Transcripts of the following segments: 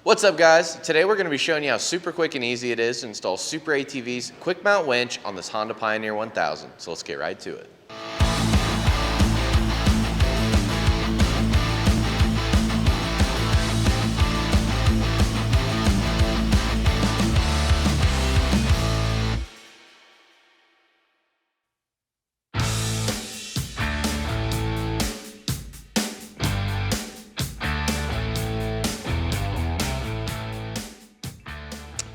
What's up, guys? Today we're going to be showing you how super quick and easy it is to install SuperATV's quick mount winch on this Honda Pioneer 1000. So let's get right to it.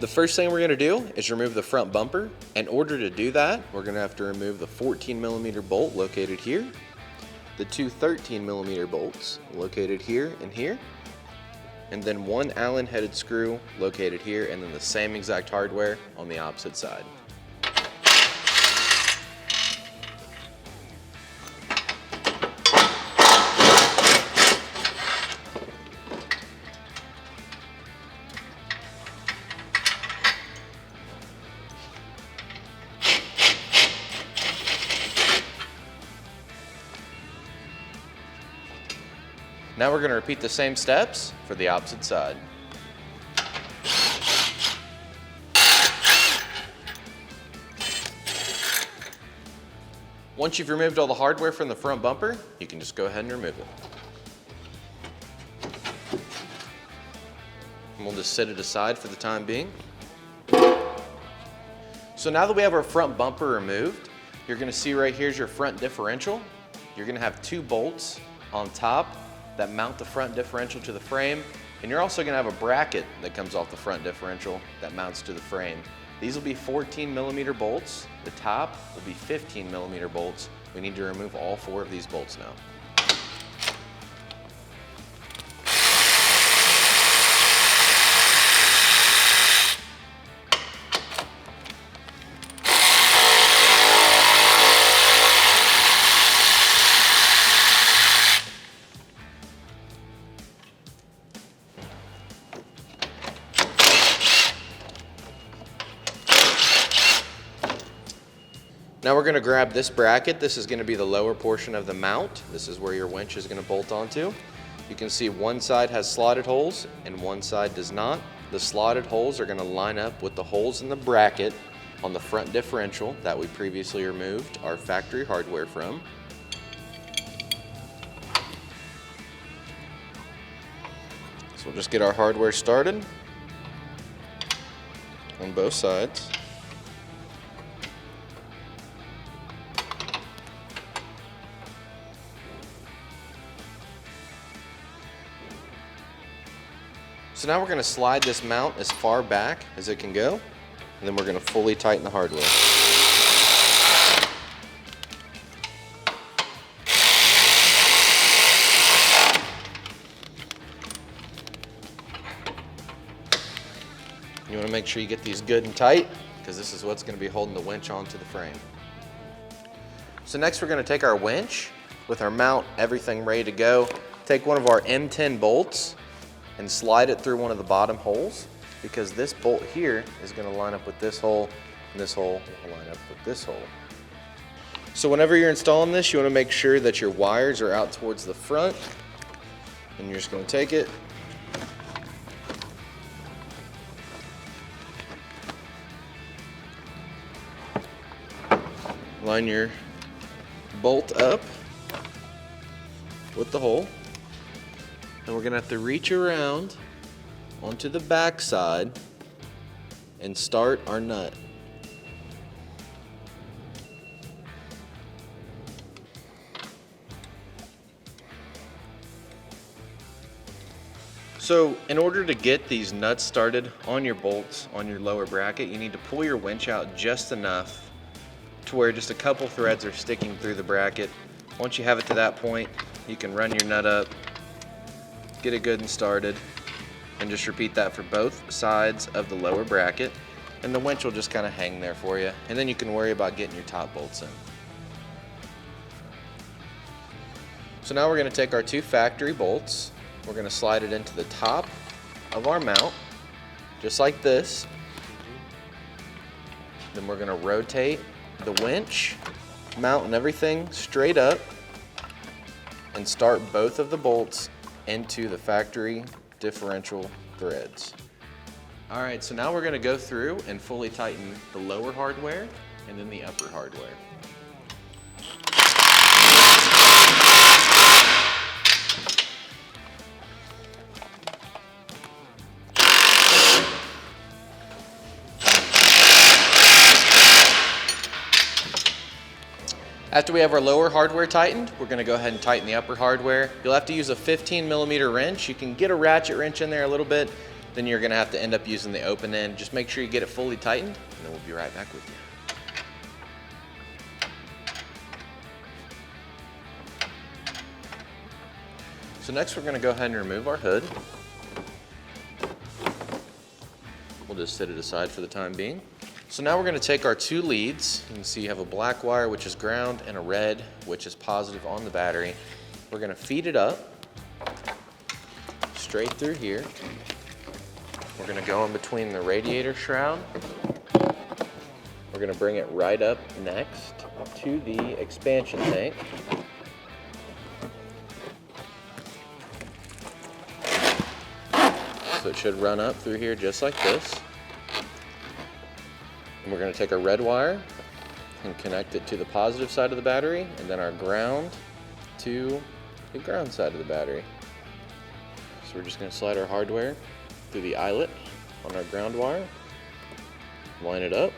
The first thing we're going to do is remove the front bumper. In order to do that, we're going to have to remove the 14mm bolt located here, the two 13mm bolts located here and here, and then one Allen headed screw located here, and then the same exact hardware on the opposite side. Now we're going to repeat the same steps for the opposite side. Once you've removed all the hardware from the front bumper, you can just go ahead and remove it. And we'll just set it aside for the time being. So now that we have our front bumper removed, you're going to see right here is your front differential. You're going to have two bolts on top that mount the front differential to the frame, and you're also going to have a bracket that comes off the front differential that mounts to the frame. These will be 14mm bolts. The top will be 15mm bolts. We need to remove all four of these bolts now. Now we're going to grab this bracket. This is going to be the lower portion of the mount. This is where your winch is going to bolt onto. You can see one side has slotted holes and one side does not. The slotted holes are going to line up with the holes in the bracket on the front differential that we previously removed our factory hardware from. So we'll just get our hardware started on both sides. So now we're going to slide this mount as far back as it can go, and then we're going to fully tighten the hardware. You want to make sure you get these good and tight, because this is what's going to be holding the winch onto the frame. So next we're going to take our winch with our mount, everything ready to go. Take one of our M10 bolts and slide it through one of the bottom holes, because this bolt here is going to line up with this hole, and this hole will line up with this hole. So whenever you're installing this, you want to make sure that your wires are out towards the front, and you're just going to take it, line your bolt up with the hole. And we're going to have to reach around onto the back side and start our nut. So in order to get these nuts started on your bolts on your lower bracket, you need to pull your winch out just enough to where just a couple threads are sticking through the bracket. Once you have it to that point, you can run your nut up, get it good and started, and just repeat that for both sides of the lower bracket, and the winch will just kind of hang there for you, and then you can worry about getting your top bolts in. So now we're going to take our two factory bolts, we're going to slide it into the top of our mount just like this. Then we're going to rotate the winch, mount and everything straight up, and start both of the bolts into the factory differential threads. All right, so now we're gonna go through and fully tighten the lower hardware and then the upper hardware. After we have our lower hardware tightened, we're gonna go ahead and tighten the upper hardware. You'll have to use a 15mm wrench. You can get a ratchet wrench in there a little bit, then you're gonna have to end up using the open end. Just make sure you get it fully tightened, and then we'll be right back with you. So next we're gonna go ahead and remove our hood. We'll just set it aside for the time being. So now we're gonna take our two leads. You can see you have a black wire, which is ground, and a red, which is positive on the battery. We're gonna feed it up straight through here. We're gonna go in between the radiator shroud. We're gonna bring it right up next to the expansion tank. So it should run up through here just like this. And we're going to take our red wire and connect it to the positive side of the battery, and then our ground to the ground side of the battery. So we're just going to slide our hardware through the eyelet on our ground wire, line it up,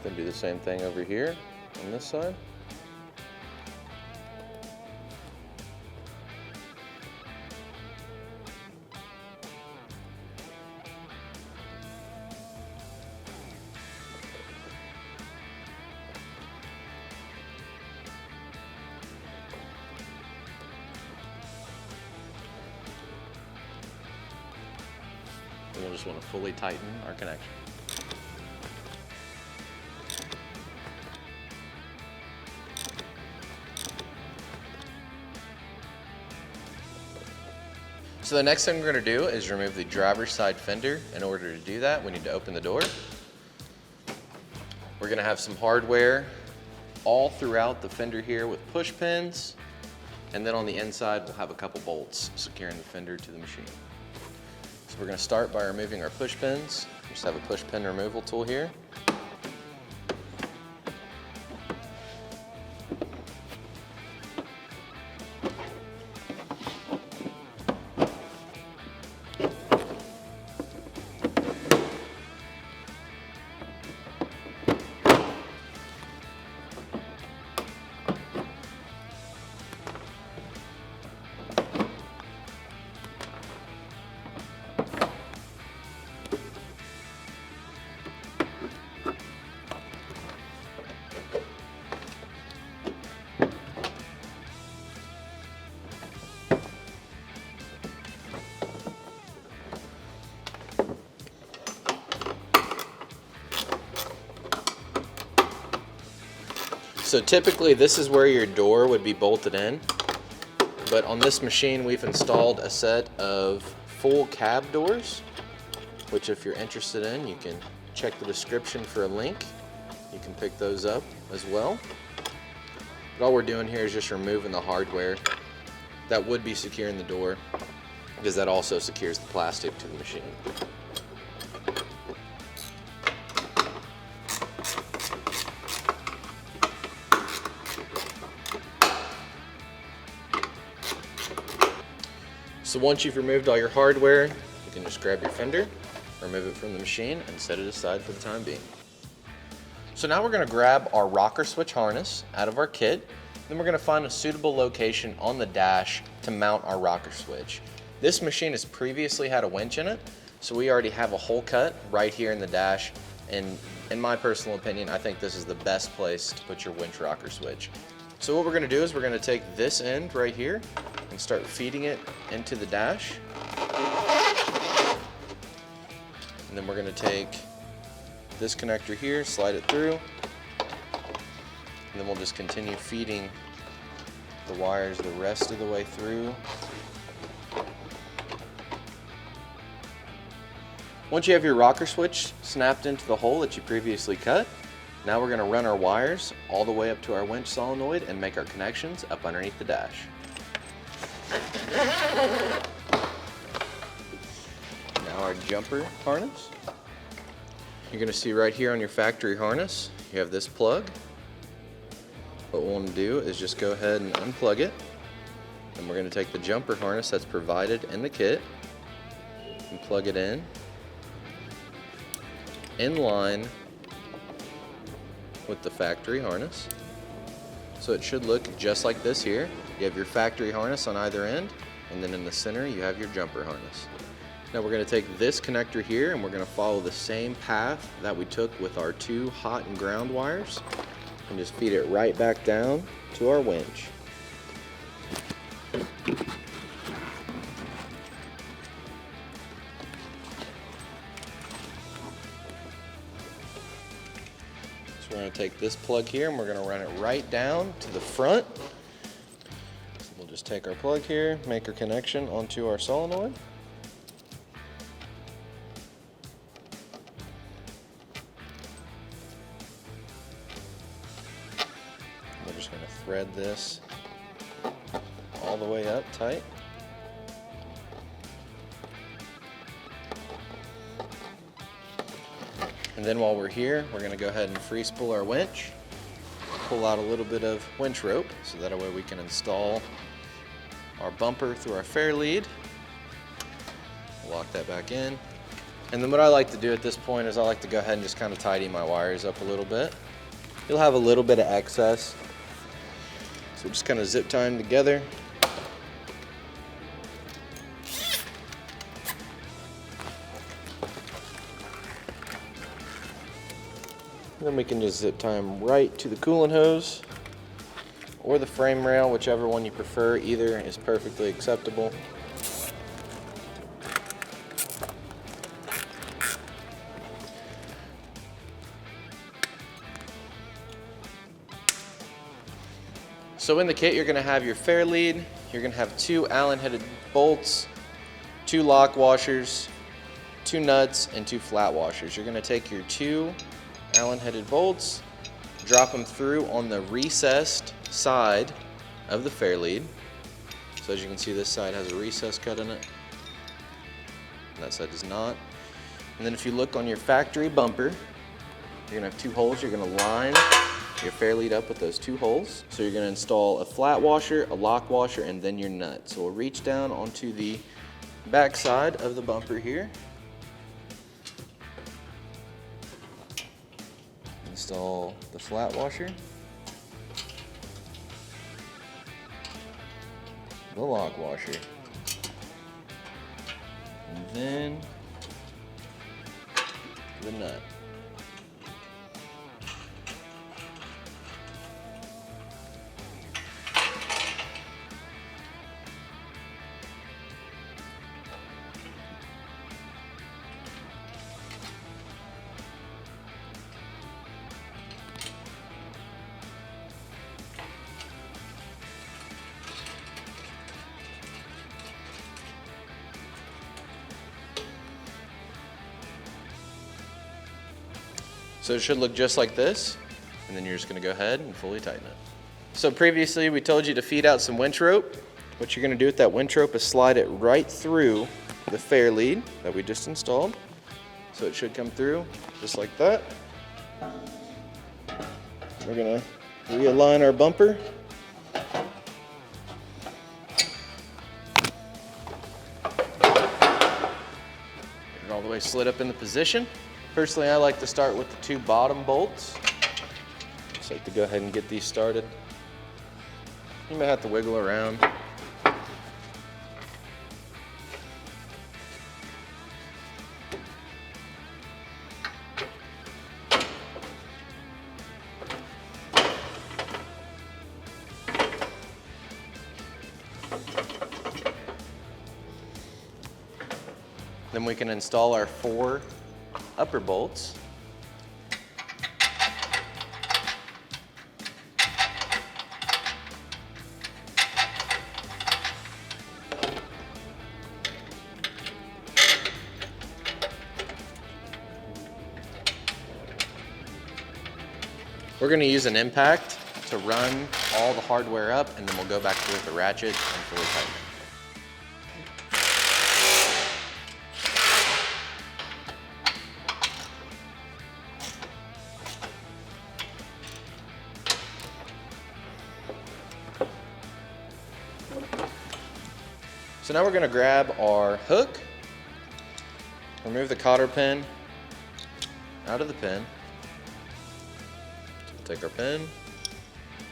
then do the same thing over here on this side. And we'll just want to fully tighten our connection. So the next thing we're going to do is remove the driver's side fender. In order to do that, we need to open the door. We're going to have some hardware all throughout the fender here with push pins, and then on the inside we'll have a couple bolts securing the fender to the machine. So we're going to start by removing our push pins. We just have a push pin removal tool here. So typically this is where your door would be bolted in, but on this machine we've installed a set of full cab doors, which if you're interested in, you can check the description for a link. You can pick those up as well. But all we're doing here is just removing the hardware that would be securing the door, because that also secures the plastic to the machine. So once you've removed all your hardware, you can just grab your fender, remove it from the machine, and set it aside for the time being. So now we're going to grab our rocker switch harness out of our kit. Then we're going to find a suitable location on the dash to mount our rocker switch. This machine has previously had a winch in it, so we already have a hole cut right here in the dash. And in my personal opinion, I think this is the best place to put your winch rocker switch. So what we're going to do is we're going to take this end right here and start feeding it into the dash. And then we're going to take this connector here, slide it through, and then we'll just continue feeding the wires the rest of the way through Once you have your rocker switch snapped into the hole that you previously cut, now we're going to run our wires all the way up to our winch solenoid and make our connections up underneath the dash. Now our jumper harness. You're going to see right here on your factory harness, you have this plug. What we'll want to do is just go ahead and unplug it. And we're going to take the jumper harness that's provided in the kit and plug it in line with the factory harness. So it should look just like this here. You have your factory harness on either end, and then in the center you have your jumper harness. Now we're going to take this connector here and we're going to follow the same path that we took with our 2 hot and ground wires and just feed it right back down to our winch. We're going to take this plug here and we're going to run it right down to the front. So we'll just take our plug here, make our connection onto our solenoid. We're just going to thread this all the way up tight. And then while we're here, we're going to go ahead and free spool our winch, pull out a little bit of winch rope so that way we can install our bumper through our Fairlead. Lock that back in. And then what I like to do at this point is I like to go ahead and just kind of tidy my wires up a little bit. You'll have a little bit of excess, so just kind of zip tie them together. Then we can just zip tie them right to the coolant hose or the frame rail, whichever one you prefer. Either is perfectly acceptable. So in the kit, you're going to have your Fairlead, you're going to have 2 Allen-headed bolts, 2 lock washers, 2 nuts, and 2 flat washers. You're going to take your 2 Allen-headed bolts, drop them through on the recessed side of the Fairlead. So as you can see, this side has a recess cut in it, and that side does not. And then if you look on your factory bumper, you're going to have 2 holes. You're going to line your Fairlead up with those 2 holes. So you're going to install a flat washer, a lock washer, and then your nut. So we'll reach down onto the back side of the bumper here. Install the flat washer, the lock washer, and then the nut. So it should look just like this, and then you're just going to go ahead and fully tighten it. So previously we told you to feed out some winch rope. What you're going to do with that winch rope is slide it right through the Fairlead that we just installed. So it should come through just like that. We're going to realign our bumper. Get it all the way slid up into position. Personally, I like to start with the 2 bottom bolts. Just like to go ahead and get these started. You may have to wiggle around. Then we can install our 4 upper bolts. We're gonna use an impact to run all the hardware up, and then we'll go back through with the ratchet and fully tighten it. So now we're gonna grab our hook, remove the cotter pin out of the pin. So we'll take our pin,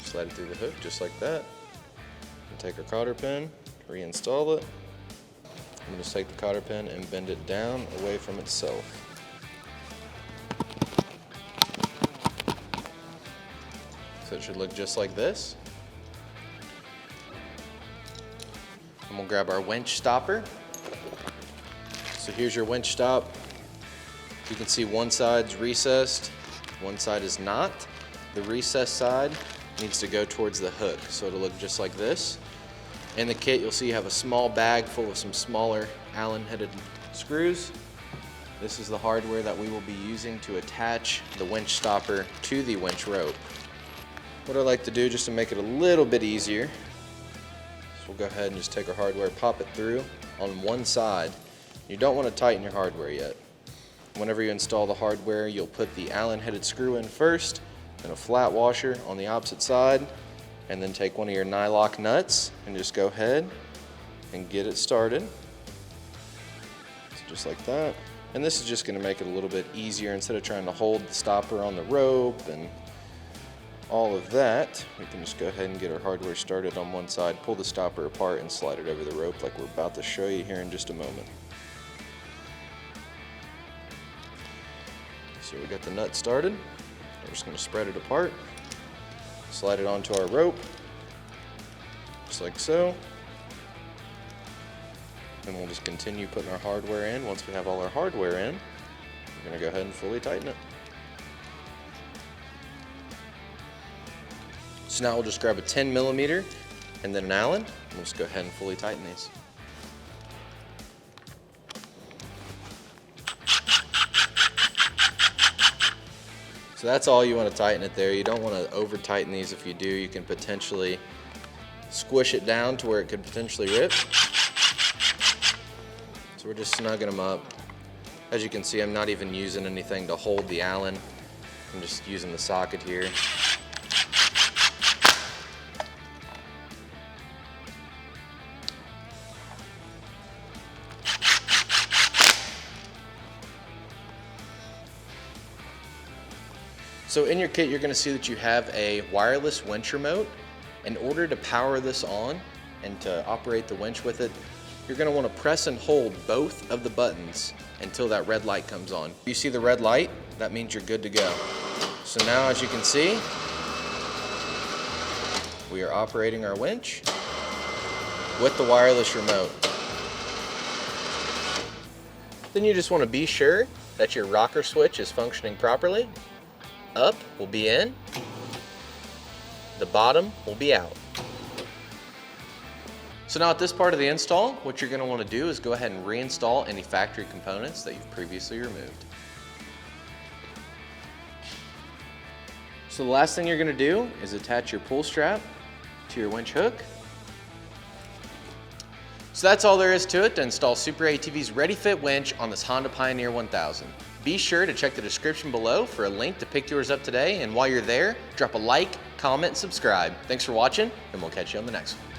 slide it through the hook just like that. And take our cotter pin, reinstall it. I'm gonna just take the cotter pin and bend it down away from itself. So it should look just like this. And we'll grab our winch stopper. So here's your winch stop. You can see one side's recessed, one side is not. The recessed side needs to go towards the hook, so it'll look just like this. In the kit, you'll see you have a small bag full of some smaller Allen-headed screws. This is the hardware that we will be using to attach the winch stopper to the winch rope. What I like to do, just to make it a little bit easier, we'll go ahead and just take our hardware, pop it through on one side. You don't want to tighten your hardware yet. Whenever you install the hardware, you'll put the Allen-headed screw in first, and a flat washer on the opposite side, and then take one of your nylock nuts and just go ahead and get it started. So just like that. And this is just going to make it a little bit easier. Instead of trying to hold the stopper on the rope and all of that, we can just go ahead and get our hardware started on one side, pull the stopper apart, and slide it over the rope like we're about to show you here in just a moment. So we got the nut started. We're just going to spread it apart, slide it onto our rope, just like so. And we'll just continue putting our hardware in. Once we have all our hardware in, we're going to go ahead and fully tighten it. So now we'll just grab a 10mm and then an Allen, and we'll just go ahead and fully tighten these. So that's all you want to tighten it there. You don't want to over tighten these. If you do, you can potentially squish it down to where it could potentially rip. So we're just snugging them up. As you can see, I'm not even using anything to hold the Allen. I'm just using the socket here. So in your kit, you're going to see that you have a wireless winch remote. In order to power this on and to operate the winch with it, you're going to want to press and hold both of the buttons until that red light comes on. If you see the red light, that means you're good to go. So now, as you can see, we are operating our winch with the wireless remote. Then you just want to be sure that your rocker switch is functioning properly. Up will be in, the bottom will be out. So now at this part of the install, what you're going to want to do is go ahead and reinstall any factory components that you've previously removed. So the last thing you're going to do is attach your pull strap to your winch hook. So that's all there is to it to install SuperATV's Ready Fit winch on this Honda Pioneer 1000. Be sure to check the description below for a link to pick yours up today, and while you're there, drop a like, comment, and subscribe. Thanks for watching, and we'll catch you on the next one.